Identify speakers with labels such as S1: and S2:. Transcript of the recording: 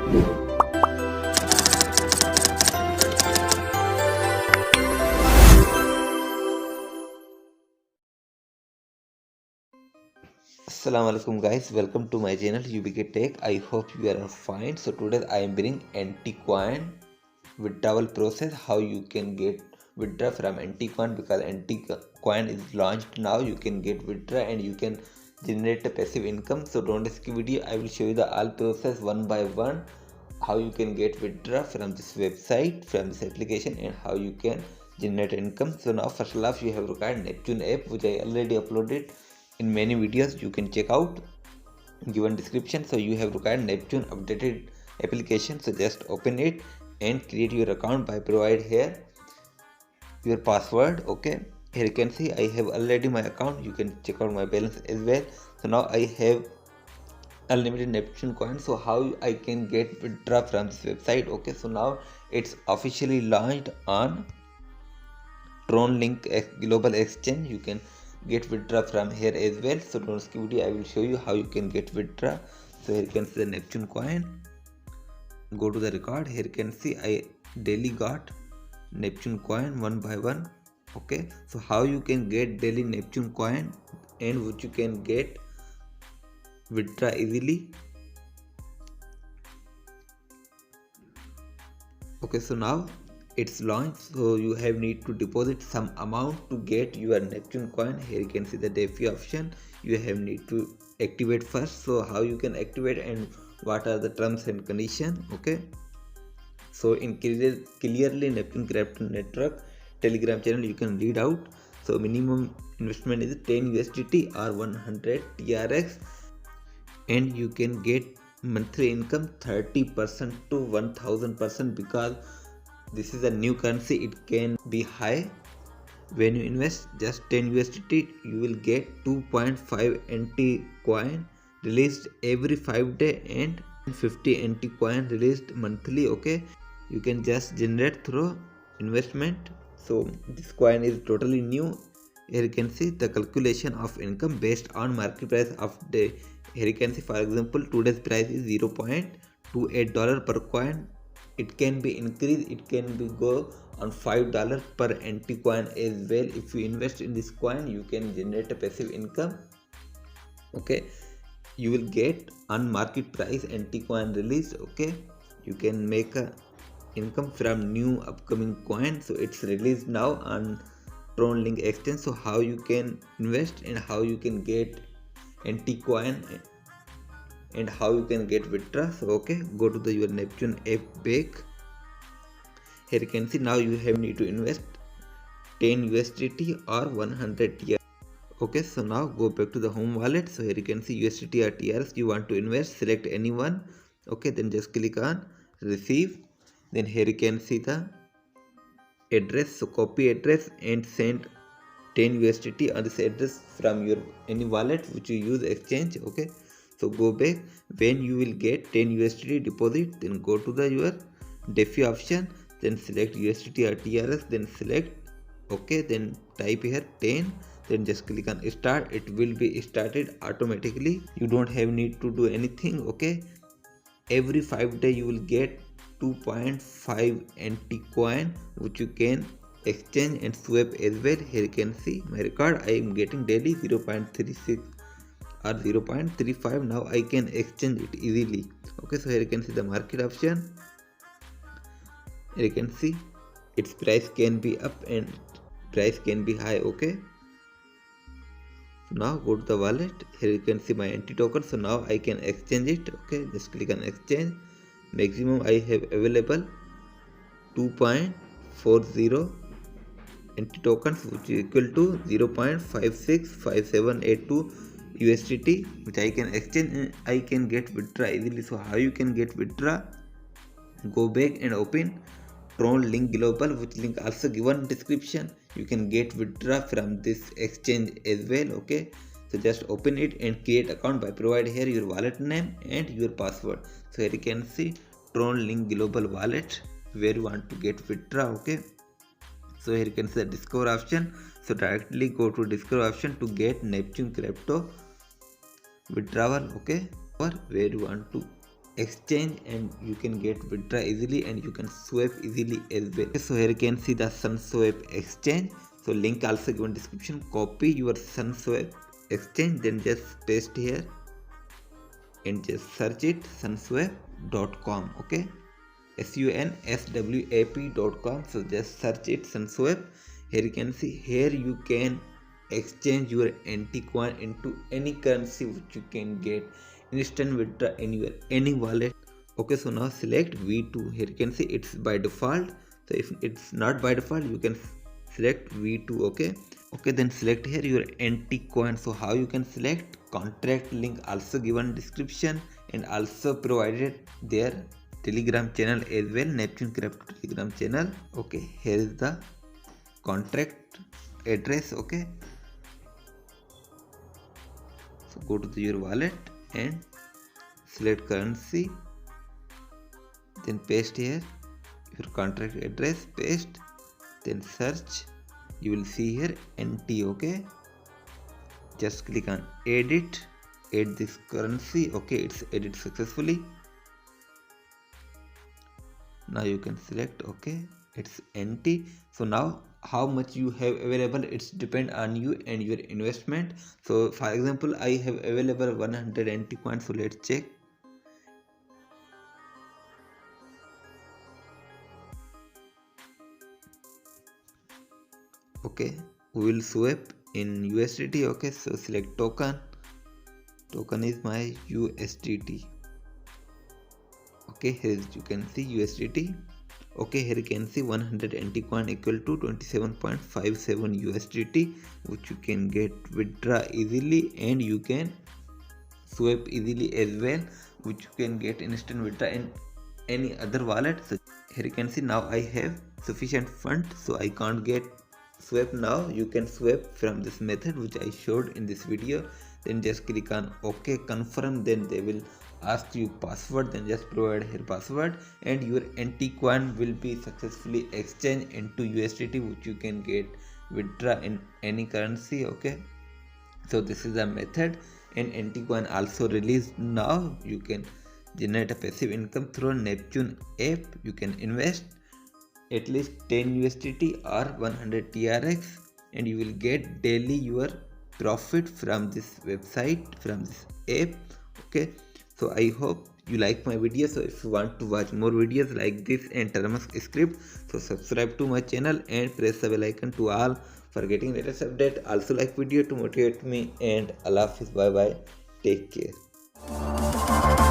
S1: Assalamualaikum guys, welcome to my channel UBK Tech. I hope you are fine. So today I am bringing anti-coin withdrawal process, how you can get withdraw from anti-coin, because anti-coin is launched now. You can get withdraw and you can generate a passive income. So don't skip video. I will show you the all process one by one, how you can get withdraw from this website, from this application, and how you can generate income. So now first off, you have required Neptune app, which I already uploaded in many videos. You can check out given description. So you have required Neptune updated application. So just open it and create your account by provide here your password. Okay, here you can see I have already my account. You can check out my balance as well. So now I have unlimited Neptune coin. So how I can get withdraw from this website? Okay, so now it's officially launched on TronLink global exchange. You can get withdraw from here as well. So don't skip video. I will show you how you can get withdraw. So here you can see the Neptune coin. Go to the record. Here you can see I daily got Neptune coin one by one. Okay, so how you can get daily Neptune coin and which you can get withdraw easily. Okay, so now it's launched. So you have need to deposit some amount to get your Neptune coin. Here you can see the DeFi option. You have need to activate first. So how you can activate and what are the terms and conditions? Okay, so in clearly Neptune Crypto Network Telegram channel you can read out. So minimum investment is 10 USDT or 100 TRX, and you can get monthly income 30% to 1000%, because this is a new currency. It can be high. When you invest just 10 USDT, you will get 2.5 NT coin released every 5 days and 50 NT coin released monthly. Okay, you can just generate through investment. So this coin is totally new. Here you can see the calculation of income based on market price of the. Here you can see, for example, today's price is $0.28 per coin. It can be increased, it can be go on $5 per NT coin as well. If you invest in this coin, you can generate a passive income. Okay, you will get on market price NT coin released. Okay, you can make a income from new upcoming coin. So it's released now on TronLink exchange. So how you can invest and how you can get NT coin and how you can get withdraw. So okay, go to the your Neptune app back. Here you can see now you have need to invest 10 USDT or 100 TRX. Okay, so now go back to the home wallet. So here you can see USDT or TRX you want to invest, select anyone. Okay, then just click on receive. Then here you can see the address. So copy address and send 10 USDT on this address from your any wallet which you use exchange. Okay, so go back. When you will get 10 USDT deposit, then go to the your DeFi option, then select USDT or TRS, then select okay, then type here 10, then just click on start. It will be started automatically. You don't have need to do anything. Okay, every 5 days you will get 2.5 NT coin which you can exchange and swap as well. Here you can see my record. I am getting daily 0.36 or 0.35. now I can exchange it easily. Okay, so here you can see the market option. Here you can see its price can be up and price can be high. Okay, so now go to the wallet. Here you can see my NT token. So now I can exchange it. Okay, just click on exchange. Maximum I have available 2.40 NT tokens, which is equal to 0.565782 USDT, which I can exchange and I can get withdraw easily. So how you can get withdraw? Go back and open TronLink Global, which link also given description. You can get withdraw from this exchange as well. Okay, so just open it and create account by provide here your wallet name and your password. So here you can see TronLink Global wallet where you want to get withdraw. Okay, so here you can see the discover option. So directly go to discover option to get Neptune crypto withdrawal. Okay, or where you want to exchange, and you can get withdraw easily and you can swap easily as well. So here you can see the Sunswap exchange. So link also given description. Copy your Sunswap exchange, then just paste here and just search it, sunswap.com. okay, sunswap.com. so just search it, Sunswap. Here you can see, here you can exchange your anti coin into any currency which you can get instant withdraw in your any wallet. Okay, so now select V2. Here you can see it's by default, so if it's not by default you can select V2. okay, then select here your anti coin. So how you can select? Contract link also given description and also provided their Telegram channel as well, Neptune Crypto Telegram channel. Okay, here is the contract address. Okay, so go to your wallet and select currency, then paste here your contract address, paste, then search. You will see here NT. okay, just click on edit, add this currency. Okay, it's added successfully. Now you can select, okay, it's NT. So now how much you have available, it's depend on you and your investment. So for example, I have available 100 NT coins, so let's check. Okay, we will swap in USDT. okay, so select token is my USDT. okay, here you can see USDT. okay, here you can see 100 NT coin equal to 27.57 USDT, which you can get withdraw easily and you can swap easily as well, which you can get instant withdraw in any other wallet. So here you can see now I have sufficient fund, so I can't get swap now. You can swap from this method which I showed in this video. Then just click on OK, confirm, then they will ask you password, then just provide here password and your NT coin will be successfully exchanged into USDT, which you can get withdraw in any currency. okay, so this is a method, and NT coin also released now. You can generate a passive income through Neptune app. You can invest at least 10 USDT or 100 TRX and you will get daily your profit from this website, from this app. okay, so I hope you like my video. So if you want to watch more videos like this and termux script, so subscribe to my channel and press the bell icon to all for getting latest update. Also like video to motivate me, and Allah Hafiz, bye bye, take care.